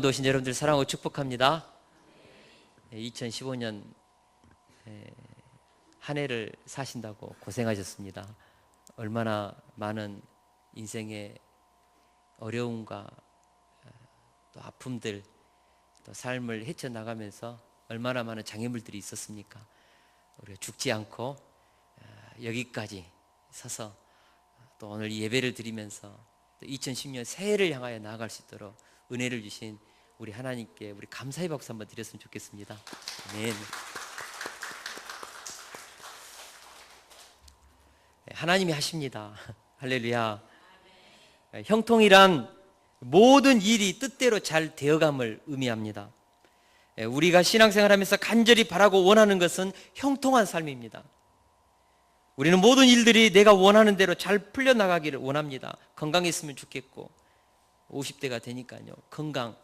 오신 여러분들 사랑하고 축복합니다. 2015년 한 해를 사신다고 고생하셨습니다. 얼마나 많은 인생의 어려움과 또 아픔들, 또 삶을 헤쳐나가면서 얼마나 많은 장애물들이 있었습니까? 우리가 죽지 않고 여기까지 서서 또 오늘 이 예배를 드리면서 또 2010년 새해를 향하여 나아갈 수 있도록 은혜를 주신 우리 하나님께 우리 감사의 박수 한번 드렸으면 좋겠습니다. 아멘. 하나님이 하십니다. 할렐루야. 형통이란 모든 일이 뜻대로 잘 되어감을 의미합니다. 우리가 신앙생활하면서 간절히 바라고 원하는 것은 형통한 삶입니다. 우리는 모든 일들이 내가 원하는 대로 잘 풀려나가기를 원합니다. 건강했으면 좋겠고 50대가 되니까요, 건강이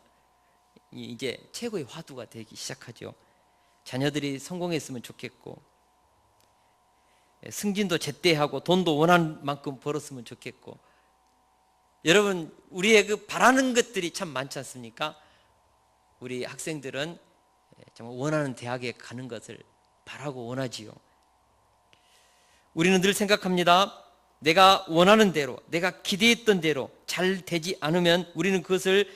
이제 최고의 화두가 되기 시작하죠. 자녀들이 성공했으면 좋겠고 승진도 제때 하고 돈도 원하는 만큼 벌었으면 좋겠고, 여러분 우리의 그 바라는 것들이 참 많지 않습니까? 우리 학생들은 정말 원하는 대학에 가는 것을 바라고 원하지요. 우리는 늘 생각합니다. 내가 원하는 대로, 내가 기대했던 대로 잘 되지 않으면 우리는 그것을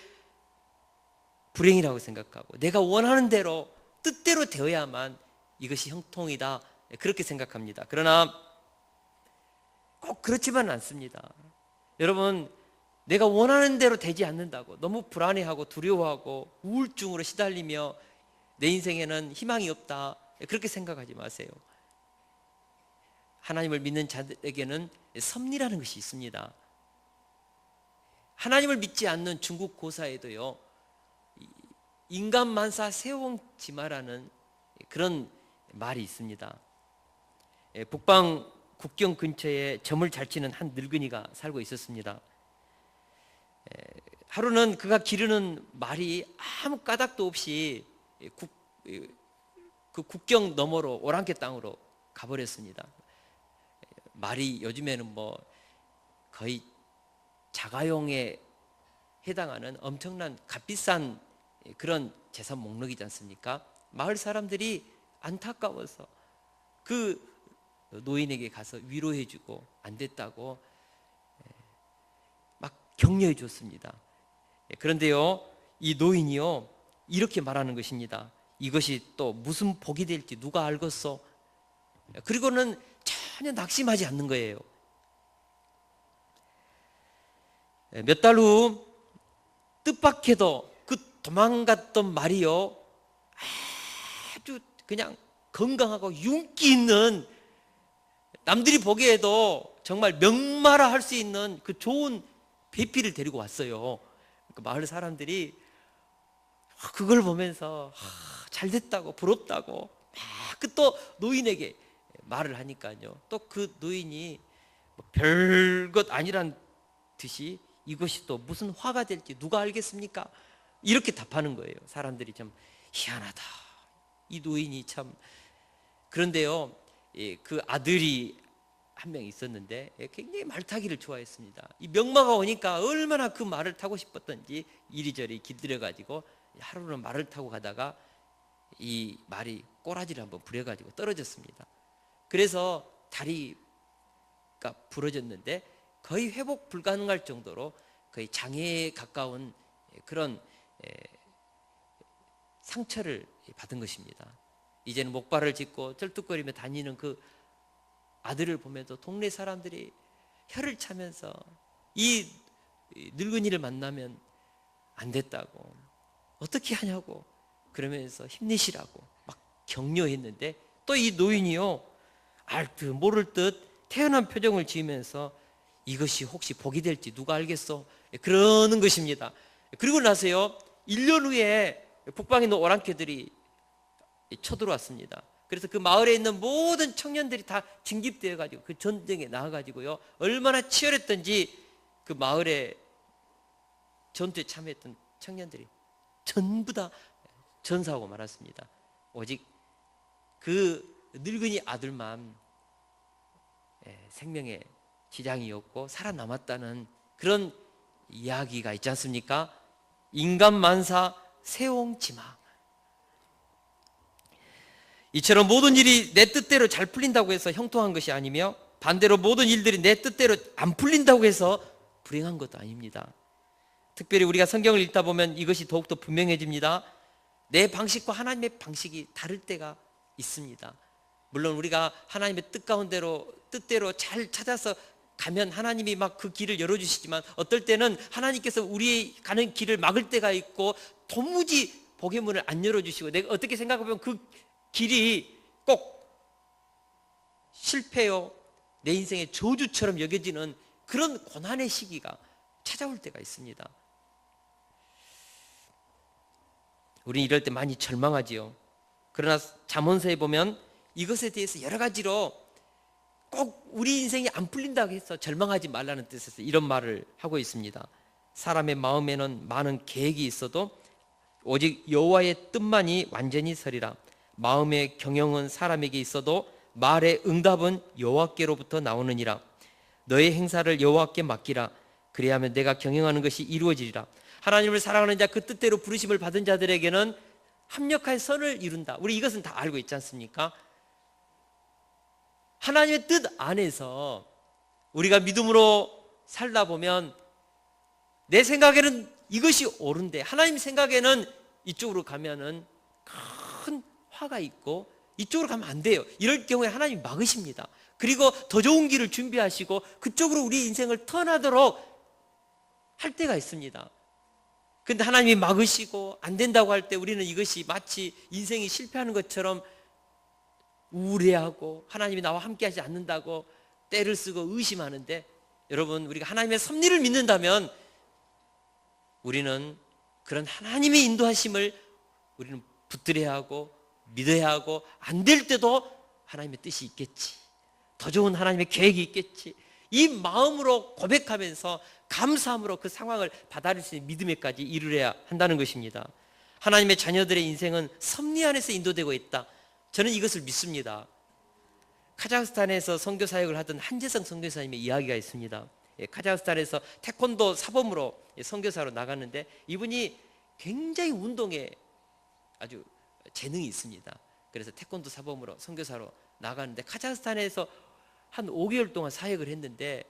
불행이라고 생각하고, 내가 원하는 대로 뜻대로 되어야만 이것이 형통이다, 그렇게 생각합니다. 그러나 꼭 그렇지만은 않습니다. 여러분, 내가 원하는 대로 되지 않는다고 너무 불안해하고 두려워하고 우울증으로 시달리며 내 인생에는 희망이 없다, 그렇게 생각하지 마세요. 하나님을 믿는 자들에게는 섭리라는 것이 있습니다. 하나님을 믿지 않는 중국 고사에도요, 인간 만사 세옹지마라는 그런 말이 있습니다. 북방 국경 근처에 점을 잘 치는 한 늙은이가 살고 있었습니다. 하루는 그가 기르는 말이 아무 까닭도 없이 그 국경 너머로 오랑캐 땅으로 가버렸습니다. 말이 요즘에는 뭐 거의 자가용에 해당하는 엄청난 값비싼 그런 재산 목록이지 않습니까? 마을 사람들이 안타까워서 그 노인에게 가서 위로해주고 안 됐다고 막 격려해 줬습니다. 그런데요, 이 노인이요 이렇게 말하는 것입니다. 이것이 또 무슨 복이 될지 누가 알겠어? 그리고는 전혀 낙심하지 않는 거예요. 몇 달 후 뜻밖에도 그 도망갔던 말이요, 아주 그냥 건강하고 윤기 있는, 남들이 보기에도 정말 명마라 할 수 있는 그 좋은 배피를 데리고 왔어요. 그 마을 사람들이 그걸 보면서 잘 됐다고 부럽다고 막 또 노인에게 말을 하니까요, 또 그 노인이 별것 아니란 듯이 이것이 또 무슨 화가 될지 누가 알겠습니까? 이렇게 답하는 거예요. 사람들이 좀 희한하다, 이 노인이 참. 그런데요, 그 아들이 한 명 있었는데 굉장히 말 타기를 좋아했습니다. 이 명마가 오니까 얼마나 그 말을 타고 싶었던지 이리저리 길들여가지고 하루는 말을 타고 가다가 이 말이 꼬라지를 한번 부려가지고 떨어졌습니다. 그래서 다리가 부러졌는데 거의 회복 불가능할 정도로 거의 장애에 가까운 그런 상처를 받은 것입니다. 이제는 목발을 짚고 쩔뚝거리며 다니는 그 아들을 보면서 동네 사람들이 혀를 차면서 이 늙은이를 만나면 안 됐다고, 어떻게 하냐고 그러면서 힘내시라고 막 격려했는데, 또 이 노인이요 알 듯 모를 듯 태연한 표정을 지으면서 이것이 혹시 복이 될지 누가 알겠어? 그러는 것입니다. 그리고 나서요 1년 후에 북방에 있는 오랑캐들이 쳐들어왔습니다. 그래서 그 마을에 있는 모든 청년들이 다 징집되어 가지고 그 전쟁에 나와 가지고요 얼마나 치열했던지 그 마을에 전투에 참여했던 청년들이 전부 다 전사하고 말았습니다. 오직 그 늙은이 아들만 생명에 지장이 없고 살아남았다는 그런 이야기가 있지 않습니까? 인간 만사 세옹지마. 이처럼 모든 일이 내 뜻대로 잘 풀린다고 해서 형통한 것이 아니며 반대로 모든 일들이 내 뜻대로 안 풀린다고 해서 불행한 것도 아닙니다. 특별히 우리가 성경을 읽다 보면 이것이 더욱더 분명해집니다. 내 방식과 하나님의 방식이 다를 때가 있습니다. 물론 우리가 하나님의 뜻대로 잘 찾아서 가면 하나님이 막 그 길을 열어주시지만 어떨 때는 하나님께서 우리의 가는 길을 막을 때가 있고 도무지 복의 문을 안 열어주시고 내가 어떻게 생각해보면 그 길이 꼭 실패요, 내 인생의 저주처럼 여겨지는 그런 고난의 시기가 찾아올 때가 있습니다. 우리는 이럴 때 많이 절망하지요. 그러나 잠언서에 보면 이것에 대해서 여러 가지로 꼭 우리 인생이 안 풀린다고 해서 절망하지 말라는 뜻에서 이런 말을 하고 있습니다. 사람의 마음에는 많은 계획이 있어도 오직 여호와의 뜻만이 완전히 서리라. 마음의 경영은 사람에게 있어도 말의 응답은 여호와께로부터 나오느니라. 너의 행사를 여호와께 맡기라. 그리하면 내가 경영하는 것이 이루어지리라. 하나님을 사랑하는 자, 그 뜻대로 부르심을 받은 자들에게는 합력한 선을 이룬다. 우리 이것은 다 알고 있지 않습니까? 하나님의 뜻 안에서 우리가 믿음으로 살다 보면 내 생각에는 이것이 옳은데 하나님 생각에는 이쪽으로 가면은 큰 화가 있고 이쪽으로 가면 안 돼요. 이럴 경우에 하나님이 막으십니다. 그리고 더 좋은 길을 준비하시고 그쪽으로 우리 인생을 턴하도록 할 때가 있습니다. 근데 하나님이 막으시고 안 된다고 할 때 우리는 이것이 마치 인생이 실패하는 것처럼 우울해하고 하나님이 나와 함께 하지 않는다고 떼를 쓰고 의심하는데, 여러분, 우리가 하나님의 섭리를 믿는다면 우리는 그런 하나님의 인도하심을 우리는 붙들어야 하고 믿어야 하고, 안 될 때도 하나님의 뜻이 있겠지, 더 좋은 하나님의 계획이 있겠지, 이 마음으로 고백하면서 감사함으로 그 상황을 받아들일 수 있는 믿음에까지 이르러야 한다는 것입니다. 하나님의 자녀들의 인생은 섭리 안에서 인도되고 있다. 저는 이것을 믿습니다. 카자흐스탄에서 선교 사역을 하던 한재성 선교사님의 이야기가 있습니다. 카자흐스탄에서 태권도 사범으로 선교사로 나갔는데 이분이 굉장히 운동에 아주 재능이 있습니다. 그래서 태권도 사범으로 선교사로 나갔는데 카자흐스탄에서 한 5개월 동안 사역을 했는데,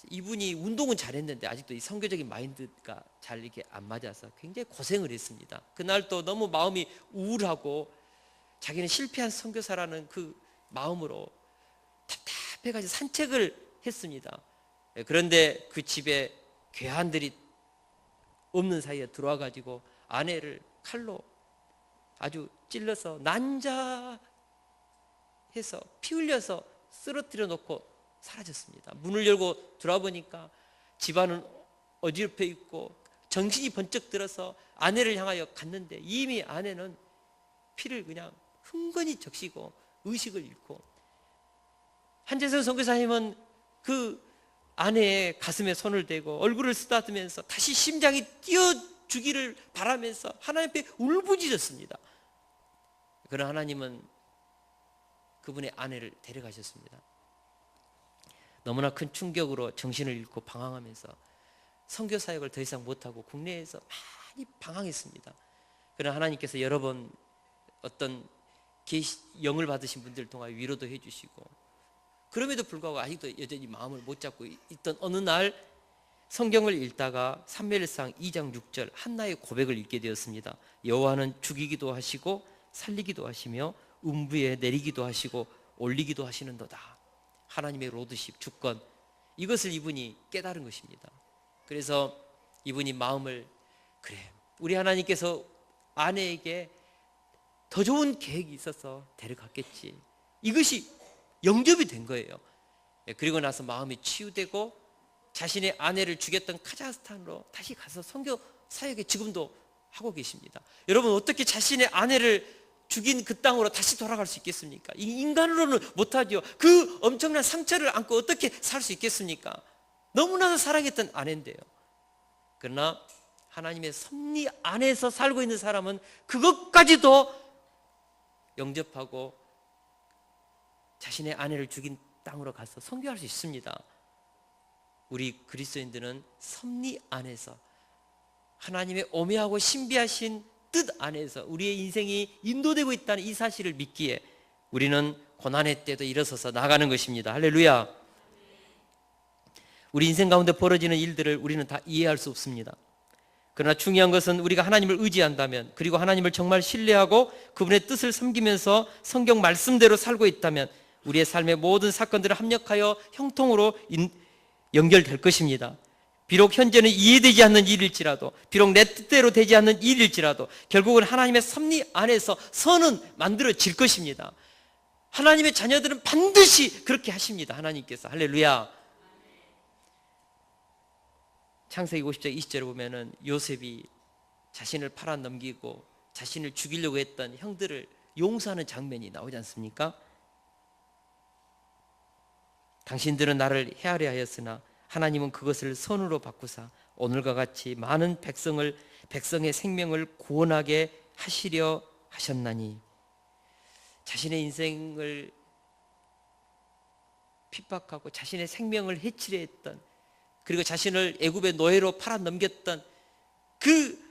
이분이 운동은 잘했는데 아직도 이 선교적인 마인드가 잘 이렇게 안 맞아서 굉장히 고생을 했습니다. 그날 또 너무 마음이 우울하고 자기는 실패한 선교사라는 그 마음으로 답답해가지고 산책을 했습니다. 그런데 그 집에 괴한들이 없는 사이에 들어와가지고 아내를 칼로 아주 찔러서 난자해서 피 흘려서 쓰러뜨려 놓고 사라졌습니다. 문을 열고 들어와 집안은 어지럽혀 있고 정신이 번쩍 들어서 아내를 향하여 갔는데 이미 아내는 피를 그냥 흥건히 적시고 의식을 잃고, 한재성 선교사님은 그 아내의 가슴에 손을 대고 얼굴을 쓰다듬으면서 다시 심장이 뛰어주기를 바라면서 하나님 앞에 울부짖었습니다. 그러나 하나님은 그분의 아내를 데려가셨습니다. 너무나 큰 충격으로 정신을 잃고 방황하면서 선교 사역을 더 이상 못하고 국내에서 많이 방황했습니다. 그러나 하나님께서 여러 번 어떤 영을 받으신 분들을 통하여 위로도 해주시고, 그럼에도 불구하고 아직도 여전히 마음을 못 잡고 있던 어느 날 성경을 읽다가 사무엘상 2장 6절 한나의 고백을 읽게 되었습니다. 여호와는 죽이기도 하시고 살리기도 하시며 음부에 내리기도 하시고 올리기도 하시는도다. 하나님의 로드십, 주권, 이것을 이분이 깨달은 것입니다. 그래서 이분이 마음을, 그래, 우리 하나님께서 아내에게 더 좋은 계획이 있어서 데려갔겠지, 이것이 영접이 된 거예요. 그리고 나서 마음이 치유되고 자신의 아내를 죽였던 카자흐스탄으로 다시 가서 선교 사역에 지금도 하고 계십니다. 여러분, 어떻게 자신의 아내를 죽인 그 땅으로 다시 돌아갈 수 있겠습니까? 인간으로는 못하죠. 그 엄청난 상처를 안고 어떻게 살 수 있겠습니까? 너무나도 사랑했던 아내인데요. 그러나 하나님의 섭리 안에서 살고 있는 사람은 그것까지도 영접하고 자신의 아내를 죽인 땅으로 가서 선교할 수 있습니다. 우리 그리스도인들은 섭리 안에서 하나님의 오묘하고 신비하신 뜻 안에서 우리의 인생이 인도되고 있다는 이 사실을 믿기에 우리는 고난의 때도 일어서서 나가는 것입니다. 할렐루야. 우리 인생 가운데 벌어지는 일들을 우리는 다 이해할 수 없습니다. 그러나 중요한 것은 우리가 하나님을 의지한다면, 그리고 하나님을 정말 신뢰하고 그분의 뜻을 섬기면서 성경 말씀대로 살고 있다면 우리의 삶의 모든 사건들을 합력하여 형통으로 연결될 것입니다. 비록 현재는 이해되지 않는 일일지라도, 비록 내 뜻대로 되지 않는 일일지라도 결국은 하나님의 섭리 안에서 선은 만들어질 것입니다. 하나님의 자녀들은 반드시 그렇게 하십니다. 하나님께서. 할렐루야. 창세기 50장 20절에 보면은 요셉이 자신을 팔아 넘기고 자신을 죽이려고 했던 형들을 용서하는 장면이 나오지 않습니까? 당신들은 나를 해하려 하였으나 하나님은 그것을 선으로 바꾸사 오늘과 같이 많은 백성의 생명을 구원하게 하시려 하셨나니. 자신의 인생을 핍박하고 자신의 생명을 해치려 했던, 그리고 자신을 애굽의 노예로 팔아 넘겼던 그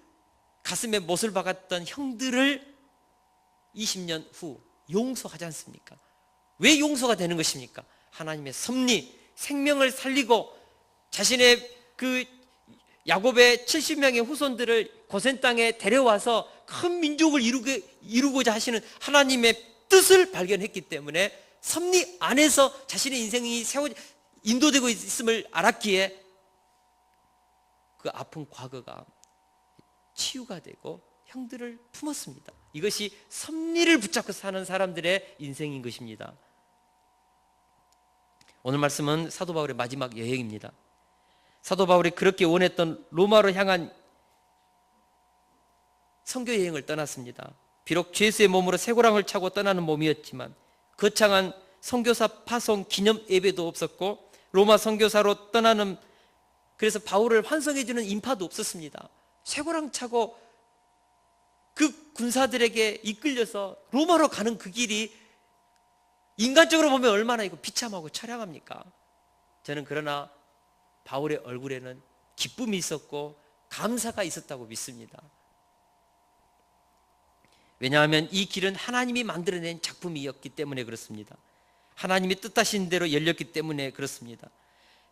가슴에 못을 박았던 형들을 20년 후 용서하지 않습니까? 왜 용서가 되는 것입니까? 하나님의 섭리, 생명을 살리고 자신의 그 야곱의 70명의 후손들을 고센 땅에 데려와서 큰 민족을 이루고자 하시는 하나님의 뜻을 발견했기 때문에 섭리 안에서 자신의 인생이 인도되고 있음을 알았기에 그 아픈 과거가 치유가 되고 형들을 품었습니다. 이것이 섭리를 붙잡고 사는 사람들의 인생인 것입니다. 오늘 말씀은 사도 바울의 마지막 여행입니다. 사도 바울이 그렇게 원했던 로마로 향한 선교 여행을 떠났습니다. 비록 죄수의 몸으로 쇠고랑을 차고 떠나는 몸이었지만 거창한 선교사 파송 기념 예배도 없었고 로마 선교사로 떠나는, 그래서 바울을 환송해주는 인파도 없었습니다. 쇠고랑 차고 그 군사들에게 이끌려서 로마로 가는 그 길이 인간적으로 보면 얼마나 이거 비참하고 처량합니까? 저는 그러나 바울의 얼굴에는 기쁨이 있었고 감사가 있었다고 믿습니다. 왜냐하면 이 길은 하나님이 만들어낸 작품이었기 때문에 그렇습니다. 하나님이 뜻하신 대로 열렸기 때문에 그렇습니다.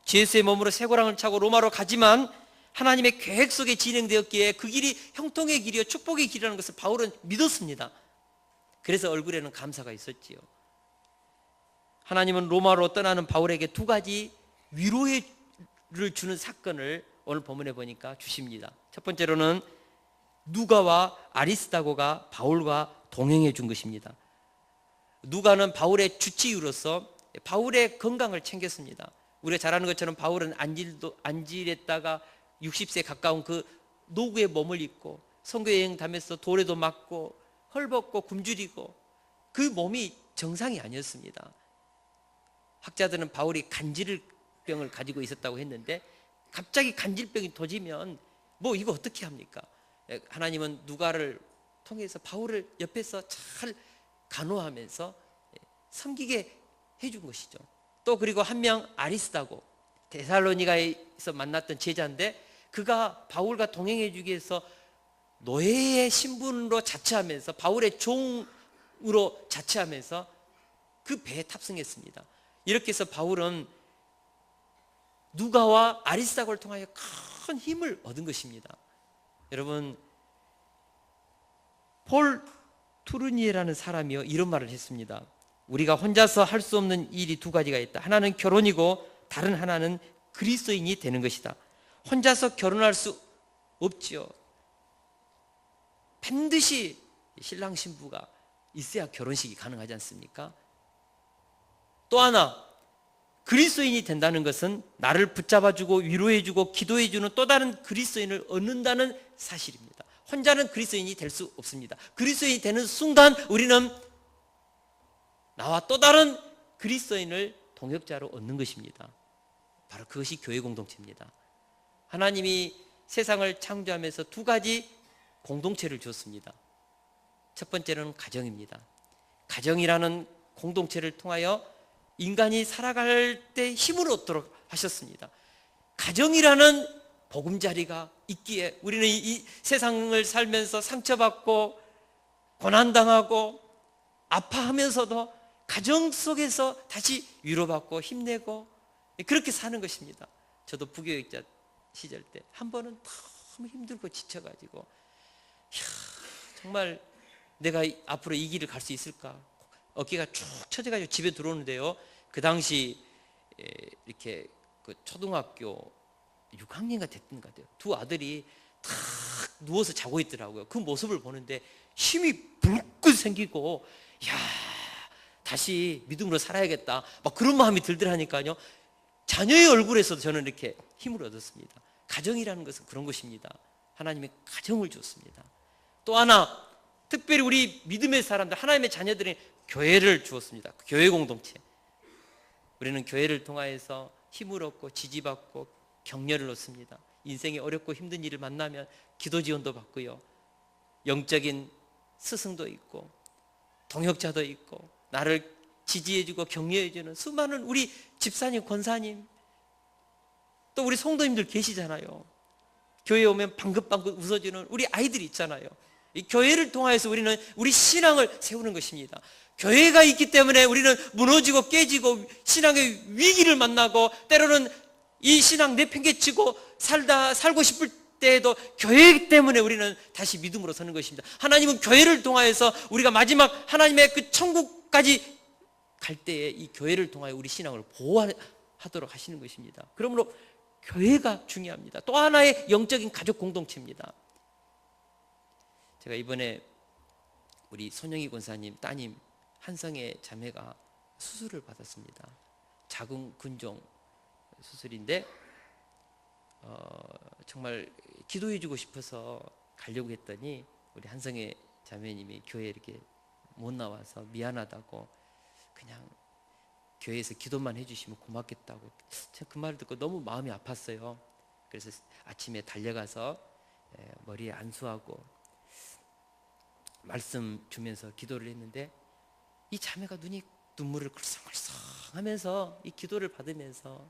죄수의 몸으로 쇠고랑을 차고 로마로 가지만 하나님의 계획 속에 진행되었기에 그 길이 형통의 길이요 축복의 길이라는 것을 바울은 믿었습니다. 그래서 얼굴에는 감사가 있었지요. 하나님은 로마로 떠나는 바울에게 두 가지 위로를 주는 사건을 오늘 본문에 보니까 주십니다. 첫 번째로는 누가와 아리스다고가 바울과 동행해 준 것입니다. 누가는 바울의 주치의로서 바울의 건강을 챙겼습니다. 우리가 잘 아는 것처럼 바울은 안질했다가 60세 가까운 그 노구에 몸을 입고 선교여행 다면서 돌에도 맞고 헐벗고 굶주리고 그 몸이 정상이 아니었습니다. 학자들은 바울이 간질병을 가지고 있었다고 했는데 갑자기 간질병이 터지면 뭐 이거 어떻게 합니까? 하나님은 누가를 통해서 바울을 옆에서 잘 간호하면서 섬기게 해준 것이죠. 또 그리고 한 명 아리스다고 데살로니가에서 만났던 제자인데 그가 바울과 동행해 주기 위해서 노예의 신분으로 자처하면서 바울의 종으로 자처하면서 그 배에 탑승했습니다. 이렇게 해서 바울은 누가와 아리스다고를 통하여 큰 힘을 얻은 것입니다. 여러분, 폴 투르니에라는 사람이요 이런 말을 했습니다. 우리가 혼자서 할 수 없는 일이 두 가지가 있다. 하나는 결혼이고 다른 하나는 그리스도인이 되는 것이다. 혼자서 결혼할 수 없지요. 반드시 신랑 신부가 있어야 결혼식이 가능하지 않습니까? 또 하나, 그리스도인이 된다는 것은 나를 붙잡아주고 위로해주고 기도해주는 또 다른 그리스도인을 얻는다는 사실입니다. 혼자는 그리스도인이 될 수 없습니다. 그리스도인이 되는 순간 우리는 나와 또 다른 그리스도인을 동역자로 얻는 것입니다. 바로 그것이 교회 공동체입니다. 하나님이 세상을 창조하면서 두 가지 공동체를 줬습니다. 첫 번째는 가정입니다. 가정이라는 공동체를 통하여 인간이 살아갈 때 힘을 얻도록 하셨습니다. 가정이라는 보금자리가 있기에 우리는 이 세상을 살면서 상처받고 고난당하고 아파하면서도 가정 속에서 다시 위로받고 힘내고 그렇게 사는 것입니다. 저도 부교육자 시절 때 한 번은 너무 힘들고 지쳐가지고 정말 내가 앞으로 이 길을 갈 수 있을까? 어깨가 쭉 처져가지고 집에 들어오는데요. 그 당시 이렇게 그 초등학교 6학년가 됐던 것 같아요. 두 아들이 탁 누워서 자고 있더라고요. 그 모습을 보는데 힘이 불끈 생기고 야 다시 믿음으로 살아야겠다 막 그런 마음이 들더라니까요. 자녀의 얼굴에서도 저는 이렇게 힘을 얻었습니다. 가정이라는 것은 그런 것입니다. 하나님의 가정을 줬습니다. 또 하나 특별히 우리 믿음의 사람들 하나님의 자녀들이 교회를 주었습니다. 교회 공동체. 우리는 교회를 통하여서 힘을 얻고 지지받고 격려를 얻습니다. 인생에 어렵고 힘든 일을 만나면 기도 지원도 받고요. 영적인 스승도 있고 동역자도 있고 나를 지지해주고 격려해주는 수많은 우리 집사님, 권사님 또 우리 성도님들 계시잖아요. 교회에 오면 방긋방긋 웃어주는 우리 아이들이 있잖아요. 이 교회를 통해서 우리는 우리 신앙을 세우는 것입니다. 교회가 있기 때문에 우리는 무너지고 깨지고 신앙의 위기를 만나고 때로는 이 신앙 내팽개치고 살고 싶을 때에도 교회 때문에 우리는 다시 믿음으로 서는 것입니다. 하나님은 교회를 통하여서 우리가 마지막 하나님의 그 천국까지 갈 때에 이 교회를 통하여 우리 신앙을 보호하도록 하시는 것입니다. 그러므로 교회가 중요합니다. 또 하나의 영적인 가족 공동체입니다. 제가 이번에 우리 손영희 권사님 따님 한성의 자매가 수술을 받았습니다. 자궁근종 수술인데 정말 기도해주고 싶어서 가려고 했더니 우리 한성의 자매님이 교회에 이렇게 못 나와서 미안하다고 그냥 교회에서 기도만 해주시면 고맙겠다고. 제가 그 말을 듣고 너무 마음이 아팠어요. 그래서 아침에 달려가서 머리에 안수하고 말씀 주면서 기도를 했는데 이 자매가 눈물을 글썽글썽 하면서 이 기도를 받으면서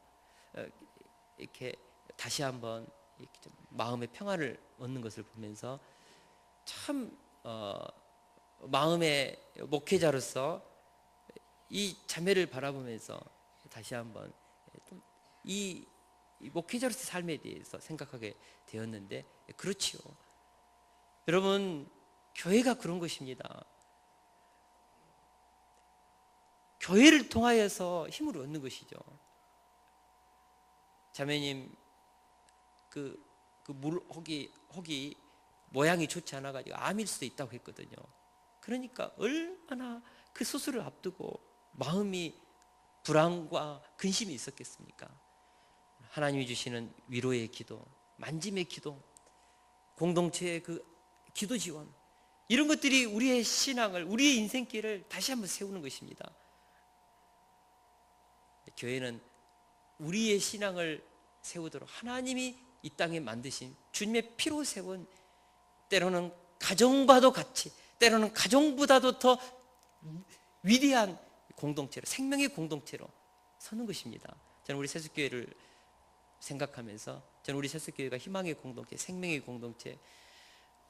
이렇게 다시 한번 이렇게 좀 마음의 평안을 얻는 것을 보면서 참 마음의 목회자로서 이 자매를 바라보면서 다시 한번 이 목회자로서의 삶에 대해서 생각하게 되었는데 그렇지요. 여러분 교회가 그런 것입니다. 교회를 통하여서 힘을 얻는 것이죠. 자매님 혹이 모양이 좋지 않아가지고 암일 수도 있다고 했거든요. 그러니까 얼마나 그 수술을 앞두고 마음이 불안과 근심이 있었겠습니까? 하나님이 주시는 위로의 기도, 만짐의 기도, 공동체의 그 기도 지원, 이런 것들이 우리의 신앙을, 우리의 인생길을 다시 한번 세우는 것입니다. 교회는 우리의 신앙을 세우도록 하나님이 이 땅에 만드신 주님의 피로 세운 때로는 가정과도 같이, 때로는 가정보다도 더 위대한 공동체로, 생명의 공동체로 서는 것입니다. 저는 우리 세숫교회를 생각하면서 저는 우리 세숫교회가 희망의 공동체, 생명의 공동체,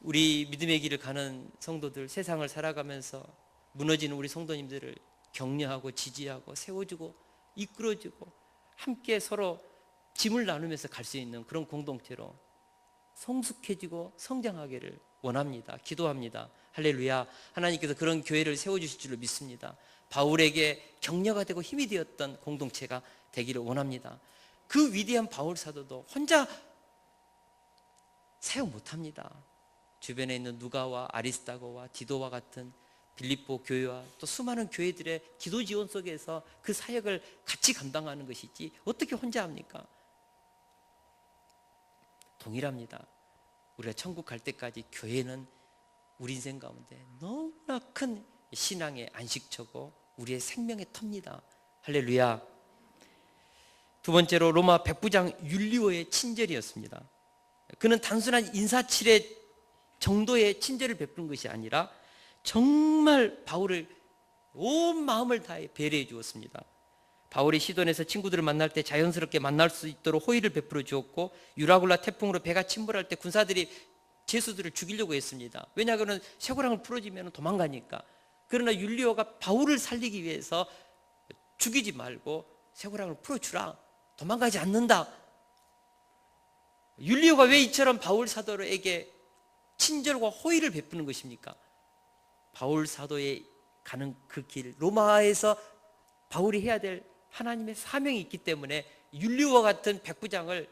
우리 믿음의 길을 가는 성도들, 세상을 살아가면서 무너지는 우리 성도님들을 격려하고 지지하고 세워주고 이끌어주고 함께 서로 짐을 나누면서 갈 수 있는 그런 공동체로 성숙해지고 성장하기를 원합니다. 기도합니다. 할렐루야. 하나님께서 그런 교회를 세워주실 줄로 믿습니다. 바울에게 격려가 되고 힘이 되었던 공동체가 되기를 원합니다. 그 위대한 바울 사도도 혼자 사역 못합니다. 주변에 있는 누가와 아리스다고와 디도와 같은 빌립보 교회와 또 수많은 교회들의 기도 지원 속에서 그 사역을 같이 감당하는 것이지 어떻게 혼자 합니까? 동일합니다. 우리가 천국 갈 때까지 교회는 우리 인생 가운데 너무나 큰 신앙의 안식처고 우리의 생명의 터입니다. 할렐루야. 두 번째로 로마 백부장 율리오의 친절이었습니다. 그는 단순한 인사치레 정도의 친절을 베푸는 것이 아니라 정말 바울을 온 마음을 다해 배려해 주었습니다. 바울이 시돈에서 친구들을 만날 때 자연스럽게 만날 수 있도록 호의를 베풀어 주었고, 유라굴라 태풍으로 배가 침몰할 때 군사들이 제수들을 죽이려고 했습니다. 왜냐하면 쇠고랑을 풀어지면 도망가니까. 그러나 율리오가 바울을 살리기 위해서 죽이지 말고 쇠고랑을 풀어주라, 도망가지 않는다. 율리오가 왜 이처럼 바울 사도에게 친절과 호의를 베푸는 것입니까? 바울 사도의 가는 그 길, 로마에서 바울이 해야 될 하나님의 사명이 있기 때문에 율리오와 같은 백부장을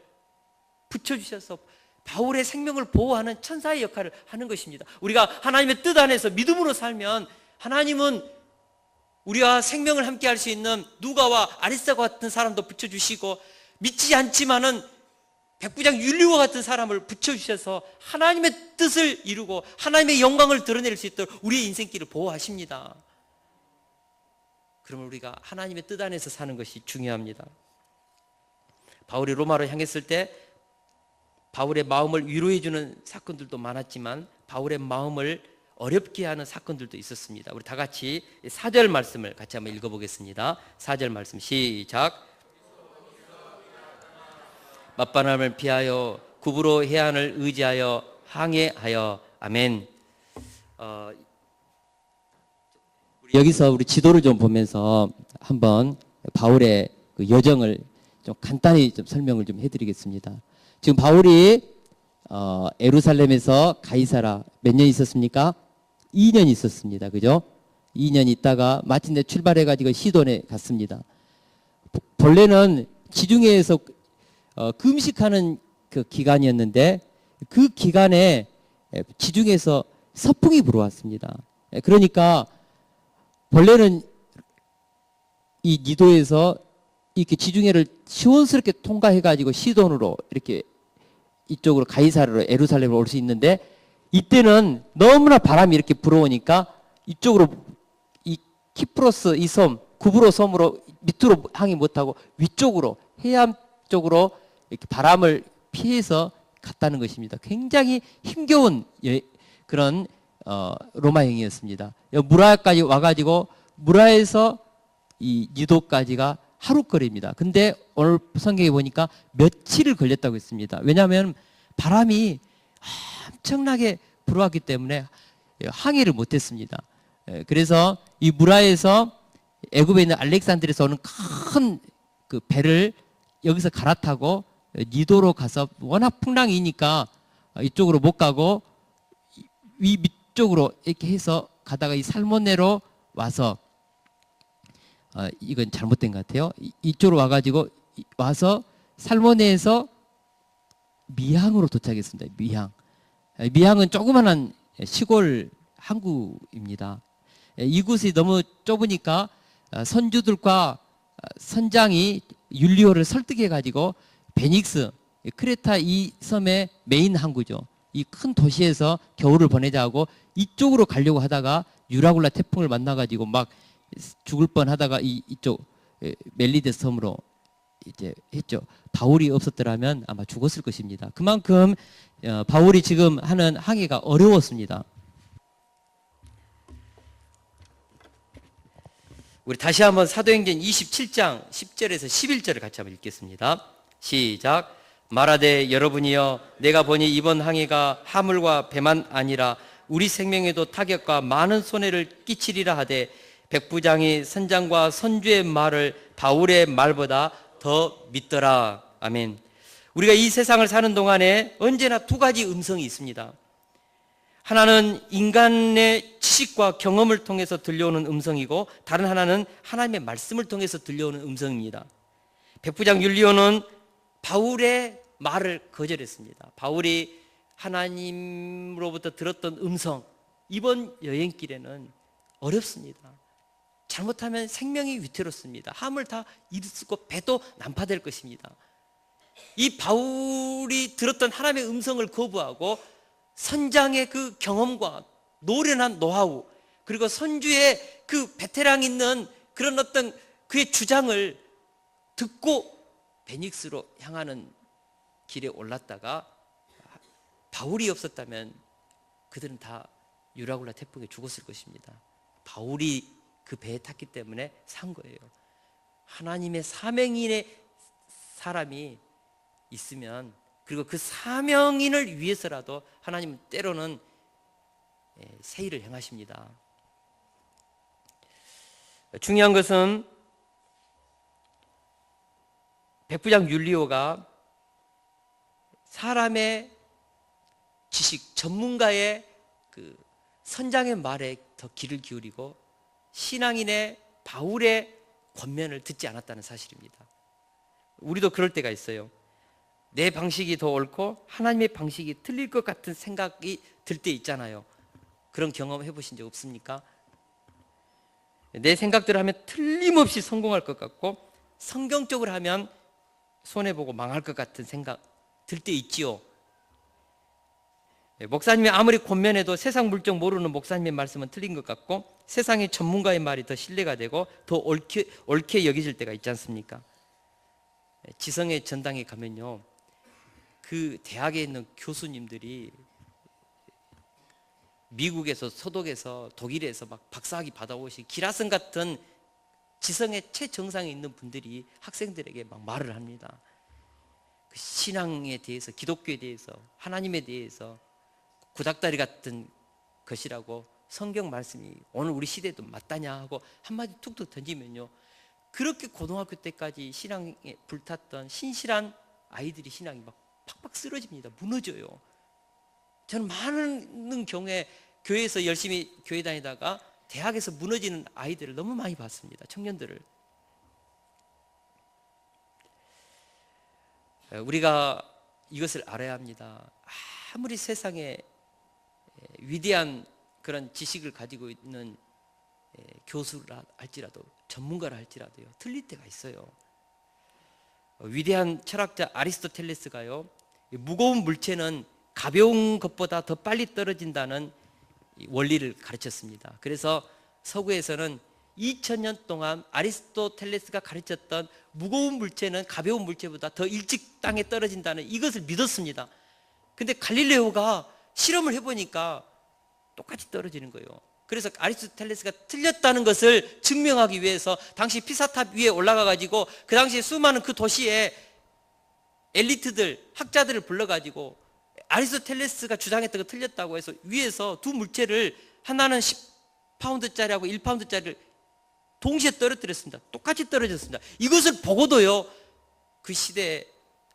붙여주셔서 바울의 생명을 보호하는 천사의 역할을 하는 것입니다. 우리가 하나님의 뜻 안에서 믿음으로 살면 하나님은 우리와 생명을 함께 할 수 있는 누가와 아리스타와 같은 사람도 붙여주시고, 믿지 않지만은 백부장 율리오와 같은 사람을 붙여주셔서 하나님의 뜻을 이루고 하나님의 영광을 드러낼 수 있도록 우리의 인생길을 보호하십니다. 그러면 우리가 하나님의 뜻 안에서 사는 것이 중요합니다. 바울이 로마로 향했을 때 바울의 마음을 위로해 주는 사건들도 많았지만 바울의 마음을 어렵게 하는 사건들도 있었습니다. 우리 다 같이 4절 말씀을 같이 한번 읽어보겠습니다. 4절 말씀 시작. 맞바람을 피하여 굽으로 해안을 의지하여 항해하여. 아멘. 여기서 우리 지도를 좀 보면서 한번 바울의 그 여정을 좀 간단히 좀 설명을 좀 해드리겠습니다. 지금 바울이 에루살렘에서 가이사라 몇 년 있었습니까? 2년 있었습니다. 그죠? 2년 있다가 마침내 출발해가지고 시돈에 갔습니다. 본래는 지중해에서 금식하는 그 기간이었는데 그 기간에 지중해에서 서풍이 불어왔습니다. 그러니까 본래는 이 니도에서 이렇게 지중해를 시원스럽게 통과해가지고 시돈으로 이렇게 이쪽으로 가이사르로 에루살렘으로 올 수 있는데, 이때는 너무나 바람이 이렇게 불어오니까 이쪽으로 이 키프로스 이 섬, 구브로 섬으로 밑으로 항해 못하고 위쪽으로 해안 쪽으로 이렇게 바람을 피해서 갔다는 것입니다. 굉장히 힘겨운 그런 로마행이었습니다. 무라까지 와가지고 무라에서 이 니도까지가 하루거리입니다. 근데 오늘 성경에 보니까 며칠을 걸렸다고 했습니다. 왜냐하면 바람이 엄청나게 불어왔기 때문에 항해를 못했습니다. 그래서 이 무라에서 애굽에 있는 알렉산드리아에서 오는 큰 그 배를 여기서 갈아타고 니도로 가서 워낙 풍랑이니까 이쪽으로 못 가고 위 밑쪽으로 이렇게 해서 가다가 이 살모네로 와서 이건 잘못된 것 같아요. 이쪽으로 와가지고 와서 살모네에서 미항으로 도착했습니다. 미항은 조그만한 시골 항구입니다. 이곳이 너무 좁으니까 선주들과 선장이 율리오를 설득해가지고 베닉스, 크레타 이 섬의 메인 항구죠. 이 큰 도시에서 겨울을 보내자고 이쪽으로 가려고 하다가 유라굴라 태풍을 만나가지고 막 죽을 뻔하다가 이쪽 멜리데 섬으로 이제 했죠. 바울이 없었더라면 아마 죽었을 것입니다. 그만큼 바울이 지금 하는 항해가 어려웠습니다. 우리 다시 한번 사도행전 27장 10절에서 11절을 같이 한번 읽겠습니다. 시작. 말하되 여러분이여 내가 보니 이번 항해가 하물과 배만 아니라 우리 생명에도 타격과 많은 손해를 끼치리라 하되 백부장이 선장과 선주의 말을 바울의 말보다 더 믿더라. 아멘. 우리가 이 세상을 사는 동안에 언제나 두 가지 음성이 있습니다. 하나는 인간의 지식과 경험을 통해서 들려오는 음성이고, 다른 하나는 하나님의 말씀을 통해서 들려오는 음성입니다. 백부장 율리오는 바울의 말을 거절했습니다. 바울이 하나님으로부터 들었던 음성, 이번 여행길에는 어렵습니다. 잘못하면 생명이 위태롭습니다. 함을 다 잃고 배도 난파될 것입니다. 이 바울이 들었던 하나님의 음성을 거부하고 선장의 그 경험과 노련한 노하우, 그리고 선주의 그 베테랑 있는 그런 어떤 그의 주장을 듣고 베닉스로 향하는 길에 올랐다가, 바울이 없었다면 그들은 다 유라굴라 태풍에 죽었을 것입니다. 바울이 그 배에 탔기 때문에 산 거예요. 하나님의 사명인의 사람이 있으면, 그리고 그 사명인을 위해서라도 하나님은 때로는 새 일을 행하십니다. 중요한 것은 백부장 율리오가 사람의 지식, 전문가의 그 선장의 말에 더 귀를 기울이고 신앙인의 바울의 권면을 듣지 않았다는 사실입니다. 우리도 그럴 때가 있어요. 내 방식이 더 옳고 하나님의 방식이 틀릴 것 같은 생각이 들 때 있잖아요. 그런 경험 해보신 적 없습니까? 내 생각대로 하면 틀림없이 성공할 것 같고 성경적으로 하면 손해보고 망할 것 같은 생각 들 때 있지요. 목사님이 아무리 권면해도 세상 물정 모르는 목사님의 말씀은 틀린 것 같고 세상의 전문가의 말이 더 신뢰가 되고 더 옳게 여겨질 때가 있지 않습니까? 지성의 전당에 가면요, 그 대학에 있는 교수님들이 미국에서, 서독에서, 독일에서 막 박사학위 받아오신 기라성 같은 지성의 최정상에 있는 분들이 학생들에게 막 말을 합니다. 그 신앙에 대해서, 기독교에 대해서, 하나님에 대해서 구닥다리 같은 것이라고 성경 말씀이 오늘 우리 시대에도 맞다냐 하고 한마디 툭툭 던지면요, 그렇게 고등학교 때까지 신앙에 불탔던 신실한 아이들이 신앙이 막 팍팍 쓰러집니다. 무너져요. 저는 많은 경우에 교회에서 열심히 교회 다니다가 대학에서 무너지는 아이들을 너무 많이 봤습니다. 청년들을. 우리가 이것을 알아야 합니다. 아무리 세상에 위대한 그런 지식을 가지고 있는 교수라 할지라도, 전문가라 할지라도요, 틀릴 때가 있어요. 위대한 철학자 아리스토텔레스가요, 무거운 물체는 가벼운 것보다 더 빨리 떨어진다는 원리를 가르쳤습니다. 그래서 서구에서는 2000년 동안 아리스토텔레스가 가르쳤던 무거운 물체는 가벼운 물체보다 더 일찍 땅에 떨어진다는 이것을 믿었습니다. 근데 갈릴레오가 실험을 해보니까 똑같이 떨어지는 거예요. 그래서 아리스토텔레스가 틀렸다는 것을 증명하기 위해서 당시 피사탑 위에 올라가 가지고 그 당시에 수많은 그 도시의 엘리트들, 학자들을 불러가지고 아리스토텔레스가 주장했던 거 틀렸다고 해서 위에서 두 물체를, 하나는 10파운드짜리하고 1파운드짜리를 동시에 떨어뜨렸습니다. 똑같이 떨어졌습니다. 이것을 보고도요, 그 시대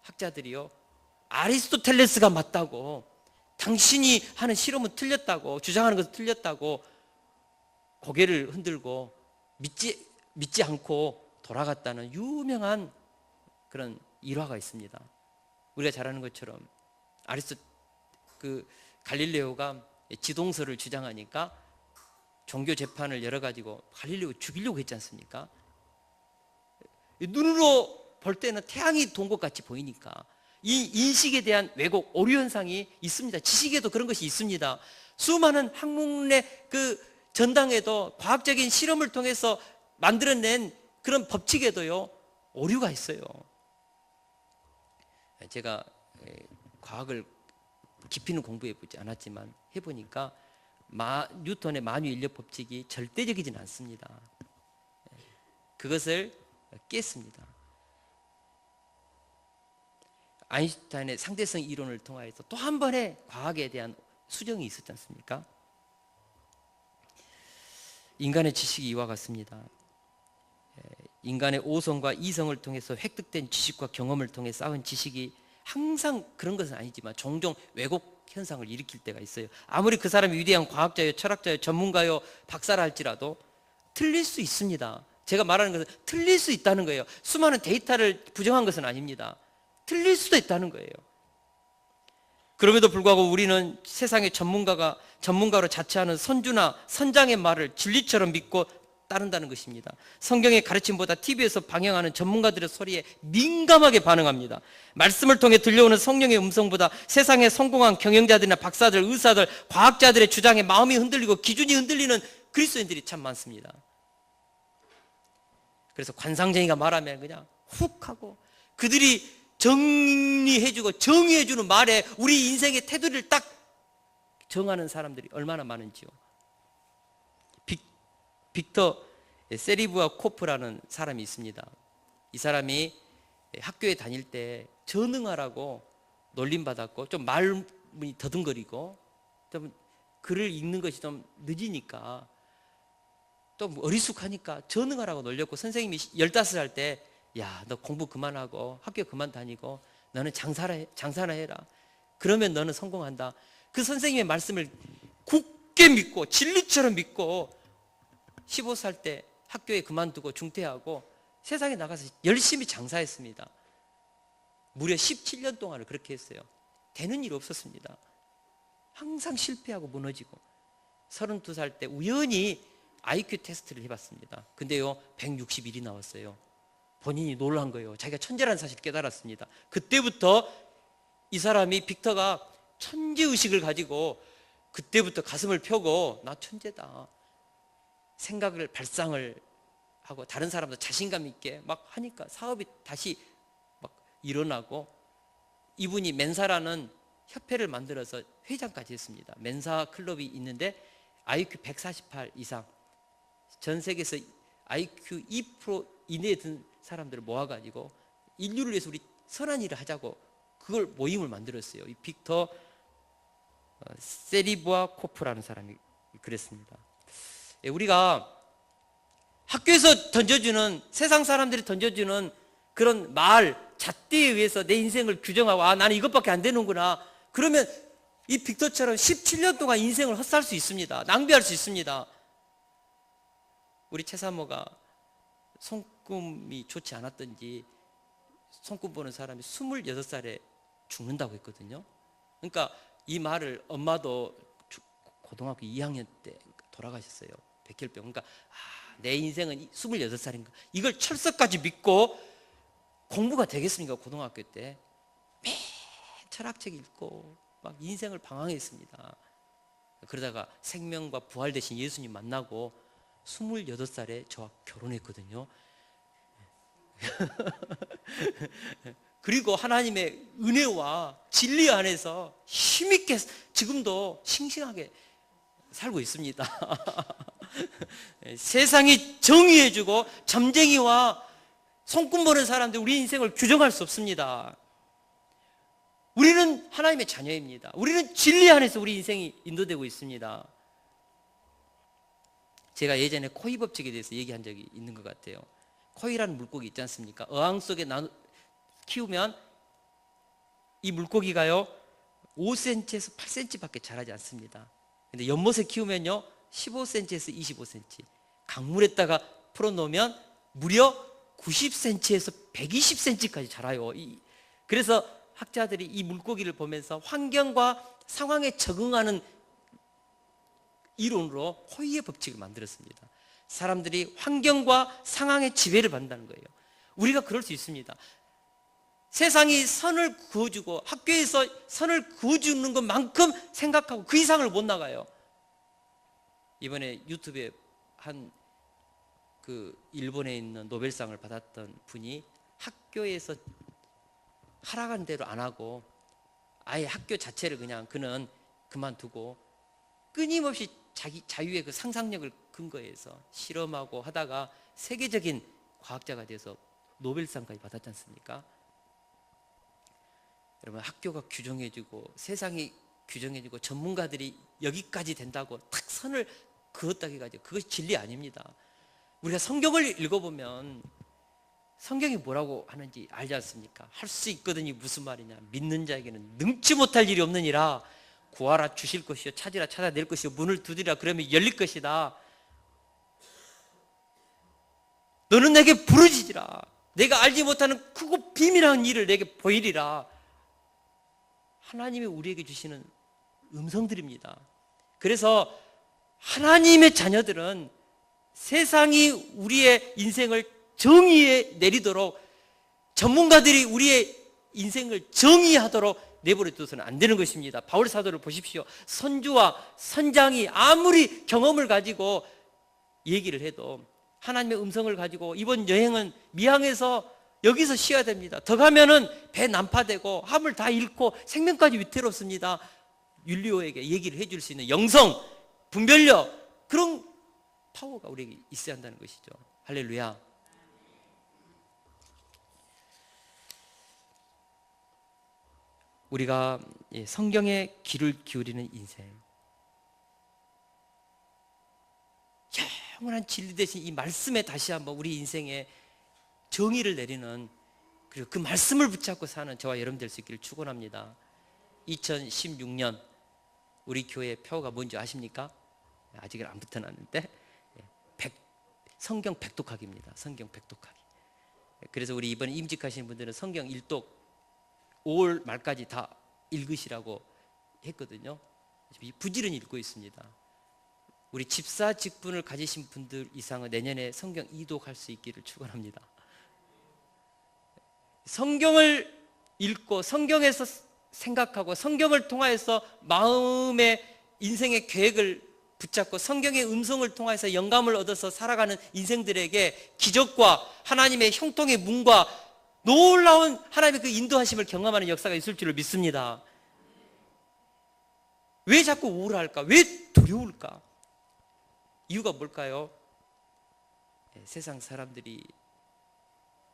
학자들이요, 아리스토텔레스가 맞다고, 당신이 하는 실험은 틀렸다고, 주장하는 것은 틀렸다고 고개를 흔들고 믿지 않고 돌아갔다는 유명한 그런 일화가 있습니다. 우리가 잘 아는 것처럼 갈릴레오가 지동설을 주장하니까 종교 재판을 열어가지고 갈릴레오 죽이려고 했지 않습니까? 눈으로 볼 때는 태양이 돈 것 같이 보이니까 이 인식에 대한 왜곡, 오류 현상이 있습니다. 지식에도 그런 것이 있습니다. 수많은 학문의 그 전당에도 과학적인 실험을 통해서 만들어낸 그런 법칙에도요, 오류가 있어요. 제가 과학을 깊이는 공부해 보지 않았지만 해보니까 뉴턴의 만유인력 법칙이 절대적이진 않습니다. 그것을 깼습니다. 아인슈타인의 상대성 이론을 통하여서 또 한 번의 과학에 대한 수정이 있었지 않습니까? 인간의 지식이 이와 같습니다. 인간의 오성과 이성을 통해서 획득된 지식과 경험을 통해 쌓은 지식이 항상 그런 것은 아니지만 종종 왜곡 현상을 일으킬 때가 있어요. 아무리 그 사람이 위대한 과학자요, 철학자요, 전문가요, 박사라 할지라도 틀릴 수 있습니다. 제가 말하는 것은 틀릴 수 있다는 거예요. 수많은 데이터를 부정한 것은 아닙니다. 틀릴 수도 있다는 거예요. 그럼에도 불구하고 우리는 세상의 전문가로 자처하는 선주나 선장의 말을 진리처럼 믿고 따른다는 것입니다. 성경의 가르침보다 TV에서 방영하는 전문가들의 소리에 민감하게 반응합니다. 말씀을 통해 들려오는 성령의 음성보다 세상에 성공한 경영자들이나 박사들, 의사들, 과학자들의 주장에 마음이 흔들리고 기준이 흔들리는 그리스도인들이 참 많습니다. 그래서 관상쟁이가 말하면 그냥 훅 하고 그들이 정리해주고 정의해주는 말에 우리 인생의 테두리를 딱 정하는 사람들이 얼마나 많은지요. 빅터 세리브와 코프라는 사람이 있습니다. 이 사람이 학교에 다닐 때 전응하라고 놀림받았고 좀 말문이 더듬거리고 좀 글을 읽는 것이 좀 늦으니까 또 어리숙하니까 전응하라고 놀렸고 선생님이 15살 때 야, 너 공부 그만하고 학교 그만 다니고 너는 장사나 해라. 그러면 너는 성공한다. 그 선생님의 말씀을 굳게 믿고 진리처럼 믿고 15살 때 학교에 그만두고 중퇴하고 세상에 나가서 열심히 장사했습니다. 무려 17년 동안을 그렇게 했어요. 되는 일 없었습니다. 항상 실패하고 무너지고 32살 때 우연히 IQ 테스트를 해봤습니다. 근데요 161이 나왔어요. 본인이 놀란 거예요. 자기가 천재라는 사실을 깨달았습니다. 그때부터 이 사람이 빅터가 천재의식을 가지고 그때부터 가슴을 펴고 나 천재다 생각을 발상을 하고 다른 사람도 자신감 있게 막 하니까 사업이 다시 막 일어나고 이분이 멘사라는 협회를 만들어서 회장까지 했습니다. 멘사 클럽이 있는데 IQ 148 이상 전 세계에서 IQ 2% 이내에 든 사람들을 모아가지고 인류를 위해서 우리 선한 일을 하자고 그걸 모임을 만들었어요. 이 빅터 세리브와 코프라는 사람이 그랬습니다. 우리가 학교에서 던져주는 세상 사람들이 던져주는 그런 말 잣대에 의해서 내 인생을 규정하고 아 나는 이것밖에 안 되는구나 그러면 이 빅터처럼 17년 동안 인생을 헛살 수 있습니다. 낭비할 수 있습니다. 우리 최사모가 손금이 좋지 않았던지 손금 보는 사람이 26살에 죽는다고 했거든요. 그러니까 이 말을 엄마도 고등학교 2학년 때 돌아가셨어요. 백혈병. 그러니까 내 인생은 26살인가 이걸 철석까지 믿고 공부가 되겠습니까? 고등학교 때 매일 철학책 읽고 막 인생을 방황했습니다. 그러다가 생명과 부활 되신 예수님 만나고 28살에 저와 결혼했거든요. 그리고 하나님의 은혜와 진리 안에서 힘있게 지금도 싱싱하게 살고 있습니다. 세상이 정의해주고 점쟁이와 손금 보는 사람들 우리 인생을 규정할 수 없습니다. 우리는 하나님의 자녀입니다. 우리는 진리 안에서 우리 인생이 인도되고 있습니다. 제가 예전에 코이 법칙에 대해서 얘기한 적이 있는 것 같아요. 코이라는 물고기 있지 않습니까? 어항 속에 키우면 이 물고기가요 5cm에서 8cm밖에 자라지 않습니다. 근데 연못에 키우면요 15cm에서 25cm, 강물에다가 풀어놓으면 무려 90cm에서 120cm까지 자라요. 그래서 학자들이 이 물고기를 보면서 환경과 상황에 적응하는 이론으로 코이의 법칙을 만들었습니다. 사람들이 환경과 상황의 지배를 받는다는 거예요. 우리가 그럴 수 있습니다. 세상이 선을 그어주고 학교에서 선을 그어주는 것만큼 생각하고 그 이상을 못 나가요. 이번에 유튜브에 일본에 있는 노벨상을 받았던 분이 학교에서 하라는 대로 안 하고 아예 학교 자체를 그냥 그는 그만두고 끊임없이 자기 자유의 그 상상력을 근거해서 실험하고 하다가 세계적인 과학자가 돼서 노벨상까지 받았지 않습니까? 여러분 학교가 규정해주고 세상이 규정해주고 전문가들이 여기까지 된다고 탁 선을 그었다고 해가지고 그것이 진리 아닙니다. 우리가 성경을 읽어보면 성경이 뭐라고 하는지 알지 않습니까? 할 수 있거든이 무슨 말이냐? 믿는 자에게는 능치 못할 일이 없느니라. 구하라 주실 것이요 찾으라 찾아낼 것이요 문을 두드리라 그러면 열릴 것이다. 너는 내게 부르짖으라. 내가 알지 못하는 크고 비밀한 일을 내게 보이리라. 하나님이 우리에게 주시는 음성들입니다. 그래서 하나님의 자녀들은 세상이 우리의 인생을 정의에 내리도록 전문가들이 우리의 인생을 정의하도록 내버려 둬서는 안 되는 것입니다. 바울 사도를 보십시오. 선주와 선장이 아무리 경험을 가지고 얘기를 해도 하나님의 음성을 가지고 이번 여행은 미항에서 여기서 쉬어야 됩니다. 더 가면은 배 난파되고 함을 다 잃고 생명까지 위태롭습니다. 율리오에게 얘기를 해줄 수 있는 영성, 분별력 그런 파워가 우리에게 있어야 한다는 것이죠. 할렐루야. 우리가 성경에 귀를 기울이는 인생, 영원한 진리 대신 이 말씀에 다시 한번 우리 인생에 정의를 내리는, 그리고 그 말씀을 붙잡고 사는 저와 여러분 될 수 있기를 축원합니다. 2016년 우리 교회의 표가 뭔지 아십니까? 아직은 안 붙어놨는데 성경 백독하기입니다. 성경 백독하기. 그래서 우리 이번에 임직하시는 분들은 성경 일독 5월 말까지 다 읽으시라고 했거든요. 부지런히 읽고 있습니다. 우리 집사 직분을 가지신 분들 이상은 내년에 성경 2독할 수 있기를 축원합니다. 성경을 읽고 성경에서 생각하고 성경을 통하여서 마음의 인생의 계획을 붙잡고 성경의 음성을 통해서 영감을 얻어서 살아가는 인생들에게 기적과 하나님의 형통의 문과 놀라운 하나님의 그 인도하심을 경험하는 역사가 있을 줄을 믿습니다. 왜 자꾸 우울할까? 왜 두려울까? 이유가 뭘까요? 세상 사람들이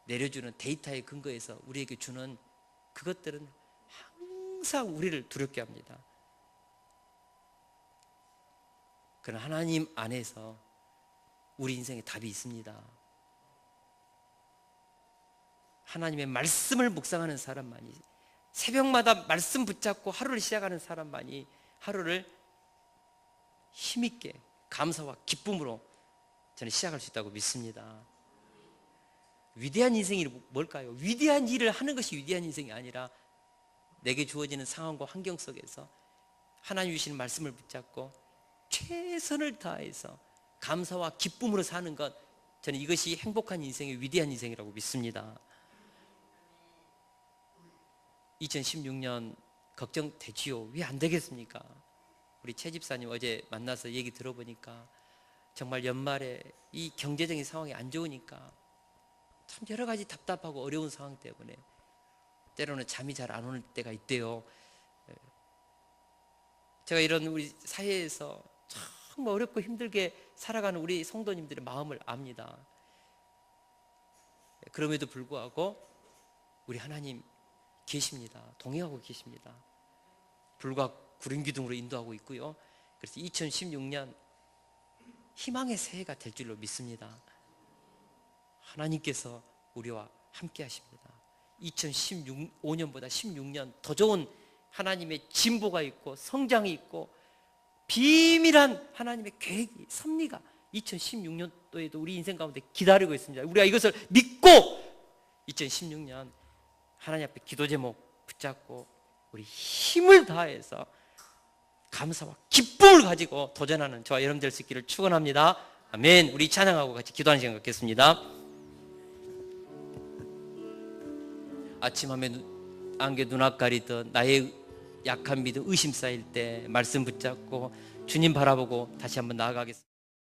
내려주는 데이터에 근거해서 우리에게 주는 그것들은 항상 우리를 두렵게 합니다. 그러나 하나님 안에서 우리 인생에 답이 있습니다. 하나님의 말씀을 묵상하는 사람만이, 새벽마다 말씀 붙잡고 하루를 시작하는 사람만이 하루를 힘있게 감사와 기쁨으로 저는 시작할 수 있다고 믿습니다. 위대한 인생이 뭘까요? 위대한 일을 하는 것이 위대한 인생이 아니라 내게 주어지는 상황과 환경 속에서 하나님 주시는 말씀을 붙잡고 최선을 다해서 감사와 기쁨으로 사는 것, 저는 이것이 행복한 인생의 위대한 인생이라고 믿습니다. 2016년 걱정되지요. 왜 안 되겠습니까? 우리 최 집사님 어제 만나서 얘기 들어보니까 정말 연말에 이 경제적인 상황이 안 좋으니까 참 여러 가지 답답하고 어려운 상황 때문에 때로는 잠이 잘 안 오는 때가 있대요. 제가 이런 우리 사회에서 정말 어렵고 힘들게 살아가는 우리 성도님들의 마음을 압니다. 그럼에도 불구하고 우리 하나님 계십니다. 동행하고 계십니다. 불과 구름 기둥으로 인도하고 있고요. 그래서 2016년 희망의 새해가 될 줄로 믿습니다. 하나님께서 우리와 함께 하십니다. 2015년보다 16년 더 좋은 하나님의 진보가 있고 성장이 있고 비밀한 하나님의 계획이, 섭리가 2016년도에도 우리 인생 가운데 기다리고 있습니다. 우리가 이것을 믿고 2016년 하나님 앞에 기도 제목 붙잡고 우리 힘을 다해서 감사와 기쁨을 가지고 도전하는 저와 여러분 될 수 있기를 축원합니다. 아멘. 우리 찬양하고 같이 기도하는 시간 갖겠습니다. 아침함에 안개 눈앞 가리던 나의 약한 믿음, 의심 쌓일 때 말씀 붙잡고 주님 바라보고 다시 한번 나아가겠습니다.